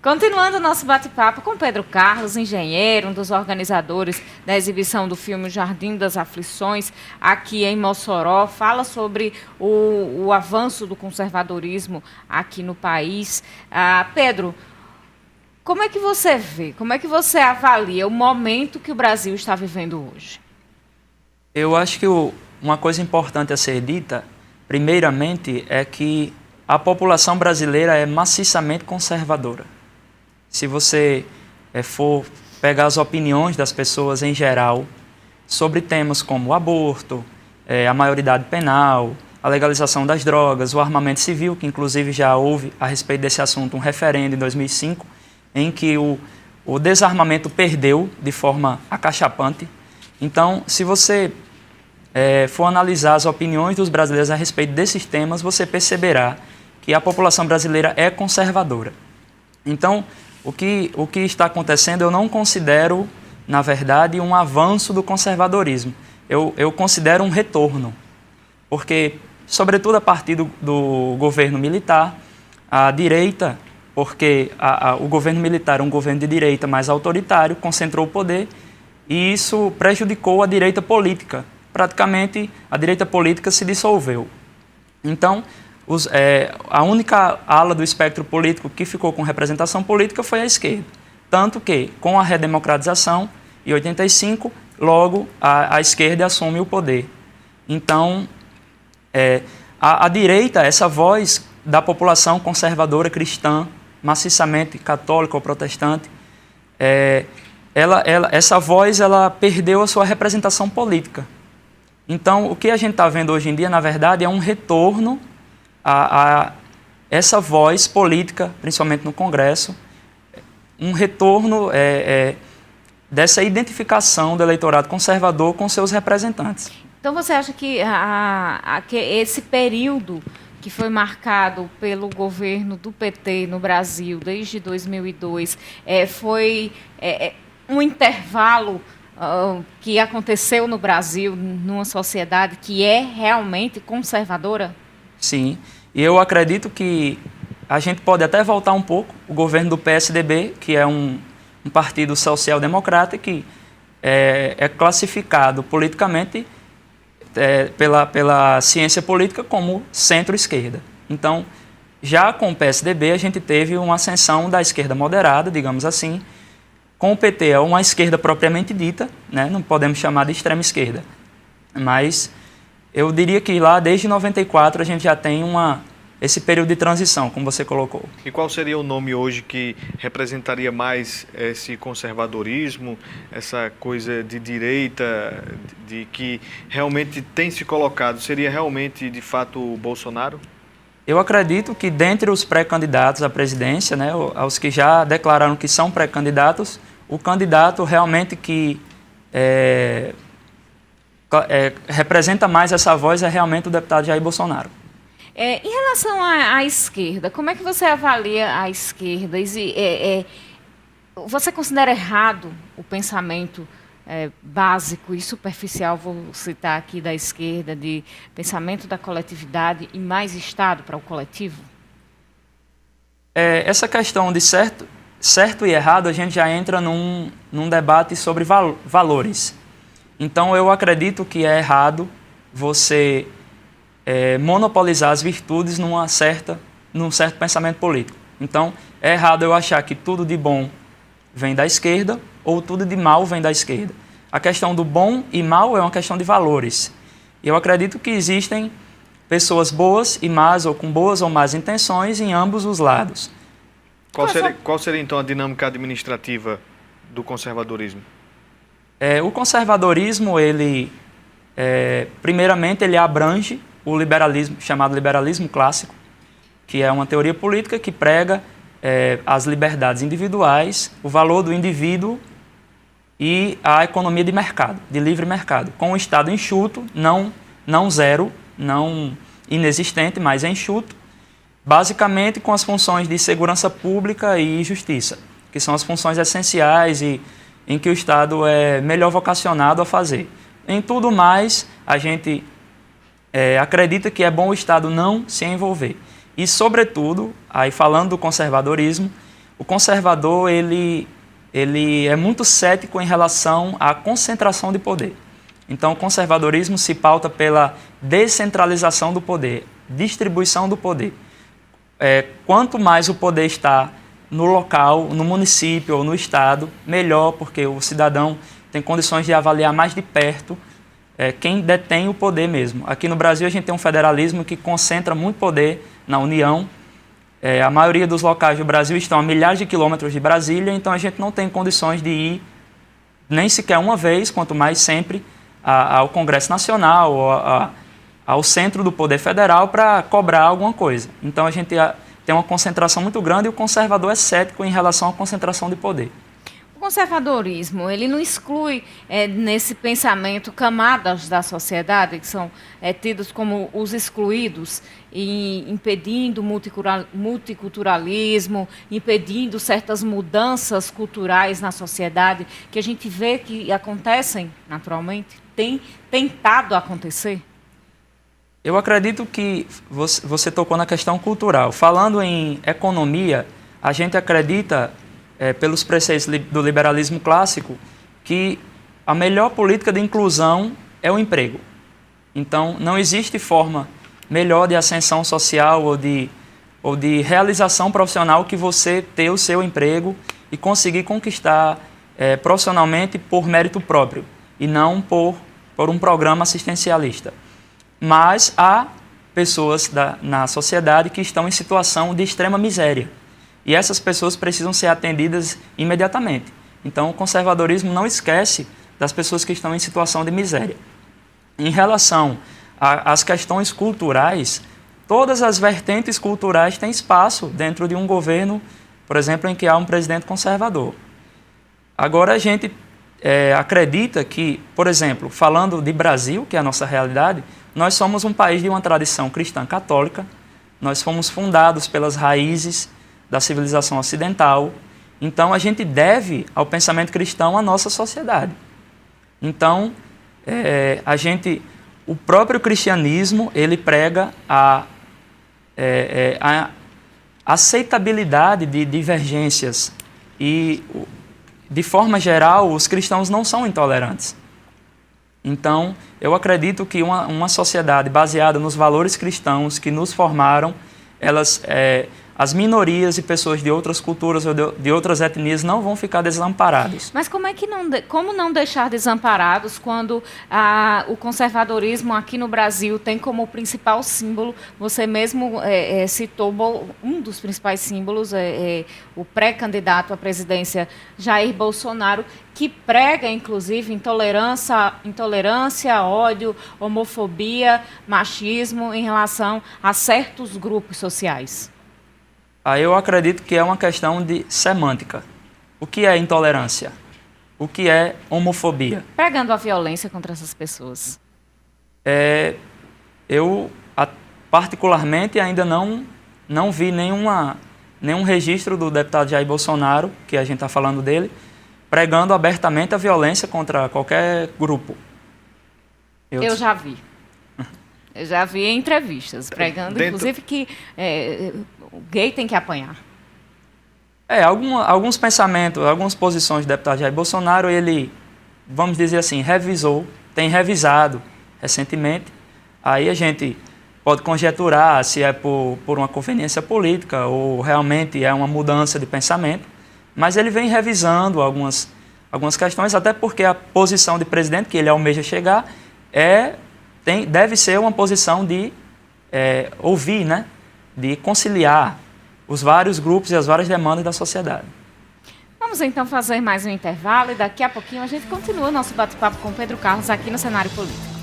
Continuando o nosso bate-papo com Pedro Carlos, engenheiro, um dos organizadores da exibição do filme Jardim das Aflições, aqui em Mossoró, fala sobre o avanço do conservadorismo aqui no país. Pedro, como é que você vê, como é que você avalia o momento que o Brasil está vivendo hoje? Eu acho que uma coisa importante a ser dita, primeiramente, é que a população brasileira é maciçamente conservadora. Se você for pegar as opiniões das pessoas em geral sobre temas como o aborto, a maioridade penal, a legalização das drogas, o armamento civil, que inclusive já houve a respeito desse assunto um referendo em 2005, em que o desarmamento perdeu de forma acachapante. Então, se você for analisar as opiniões dos brasileiros a respeito desses temas, você perceberá que a população brasileira é conservadora. Então, o que está acontecendo eu não considero, na verdade, um avanço do conservadorismo. Eu considero um retorno, porque, sobretudo a partir do governo militar, a direita, porque o governo militar é um governo de direita mais autoritário, concentrou o poder e isso prejudicou a direita política. Praticamente, a direita política se dissolveu. Então, a única ala do espectro político que ficou com representação política foi a esquerda. Tanto que, com a redemocratização, em 85, logo a esquerda assume o poder. Então, a direita, essa voz da população conservadora cristã, maciçamente católica ou protestante, essa voz ela perdeu a sua representação política. Então, o que a gente está vendo hoje em dia, na verdade, é um retorno a essa voz política, principalmente no Congresso, um retorno dessa identificação do eleitorado conservador com seus representantes. Então, você acha que esse período que foi marcado pelo governo do PT no Brasil desde 2002 foi um intervalo que aconteceu no Brasil, numa sociedade que é realmente conservadora? Sim, e eu acredito que a gente pode até voltar um pouco. O governo do PSDB, que é um partido social-democrata, que é classificado politicamente pela ciência política como centro-esquerda. Então, já com o PSDB, a gente teve uma ascensão da esquerda moderada, digamos assim. Com o PT é uma esquerda propriamente dita, né? Não podemos chamar de extrema esquerda, mas eu diria que lá desde 94 a gente já tem esse período de transição, como você colocou. E qual seria o nome hoje que representaria mais esse conservadorismo, essa coisa de direita, de que realmente tem se colocado? Seria realmente, de fato, o Bolsonaro? Eu acredito que dentre os pré-candidatos à presidência, né, aos que já declararam que são pré-candidatos, o candidato realmente que representa mais essa voz é realmente o deputado Jair Bolsonaro. Em relação à esquerda, como é que você avalia a esquerda? Você considera errado o pensamento básico e superficial, vou citar aqui da esquerda, de pensamento da coletividade e mais Estado para o coletivo? Essa questão de certo e errado, a gente já entra num debate sobre valores. Então, eu acredito que é errado você monopolizar as virtudes num certo pensamento político. Então, é errado eu achar que tudo de bom vem da esquerda ou tudo de mal vem da esquerda. A questão do bom e mal é uma questão de valores. Eu acredito que existem pessoas boas e más, ou com boas ou más intenções em ambos os lados. Qual seria então a dinâmica administrativa do conservadorismo? O conservadorismo, primeiramente, ele abrange o liberalismo, chamado liberalismo clássico, que é uma teoria política que prega as liberdades individuais, o valor do indivíduo e a economia de mercado, de livre mercado, com o Estado enxuto, não zero, não inexistente, mas enxuto, basicamente com as funções de segurança pública e justiça, que são as funções essenciais e em que o Estado é melhor vocacionado a fazer. Em tudo mais, a gente acredita que é bom o Estado não se envolver. E, sobretudo, aí falando do conservadorismo, o conservador ele é muito cético em relação à concentração de poder. Então, o conservadorismo se pauta pela descentralização do poder, distribuição do poder. Quanto mais o poder está no local, no município ou no estado, melhor, porque o cidadão tem condições de avaliar mais de perto quem detém o poder mesmo. Aqui no Brasil, a gente tem um federalismo que concentra muito poder na União. A maioria dos locais do Brasil estão a milhares de quilômetros de Brasília, então a gente não tem condições de ir nem sequer uma vez, quanto mais sempre, ao Congresso Nacional, ao centro do poder federal para cobrar alguma coisa. Então a gente tem uma concentração muito grande e o conservador é cético em relação à concentração de poder. O conservadorismo, ele não exclui nesse pensamento camadas da sociedade que são tidos como os excluídos, e impedindo multiculturalismo, impedindo certas mudanças culturais na sociedade que a gente vê que acontecem naturalmente, tem tentado acontecer? Eu acredito que você tocou na questão cultural. Falando em economia, a gente acredita, pelos preceitos do liberalismo clássico, que a melhor política de inclusão é o emprego. Então, não existe forma melhor de ascensão social ou de realização profissional que você ter o seu emprego e conseguir conquistar profissionalmente por mérito próprio e não por um programa assistencialista. Mas há pessoas na sociedade que estão em situação de extrema miséria. E essas pessoas precisam ser atendidas imediatamente. Então, o conservadorismo não esquece das pessoas que estão em situação de miséria. Em relação às questões culturais, todas as vertentes culturais têm espaço dentro de um governo, por exemplo, em que há um presidente conservador. Agora, a gente acredita que, por exemplo, falando de Brasil, que é a nossa realidade, nós somos um país de uma tradição cristã católica, nós fomos fundados pelas raízes da civilização ocidental, então a gente deve ao pensamento cristão a nossa sociedade. Então, o próprio cristianismo, ele prega a aceitabilidade de divergências e, de forma geral, os cristãos não são intolerantes. Então, eu acredito que uma sociedade baseada nos valores cristãos que nos formaram, as minorias e pessoas de outras culturas ou de outras etnias não vão ficar desamparados. Mas como não deixar desamparados quando o conservadorismo aqui no Brasil tem como principal símbolo, você mesmo citou um dos principais símbolos, o pré-candidato à presidência Jair Bolsonaro, que prega, inclusive, intolerância, ódio, homofobia, machismo em relação a certos grupos sociais? Eu acredito que é uma questão de semântica. O que é intolerância? O que é homofobia? Pregando a violência contra essas pessoas. Eu, particularmente, ainda não vi nenhum registro do deputado Jair Bolsonaro, que a gente está falando dele, pregando abertamente a violência contra qualquer grupo. Eu já vi. Eu já vi em entrevistas, pregando, inclusive, que o gay tem que apanhar. Alguns pensamentos, algumas posições do deputado Jair Bolsonaro, ele, vamos dizer assim, tem revisado recentemente. Aí a gente pode conjecturar se é por uma conveniência política ou realmente é uma mudança de pensamento. Mas ele vem revisando algumas questões, até porque a posição de presidente que ele almeja chegar deve ser uma posição de ouvir, né? De conciliar os vários grupos e as várias demandas da sociedade. Vamos então fazer mais um intervalo e daqui a pouquinho a gente continua nosso bate-papo com Pedro Carlos aqui no Cenário Político.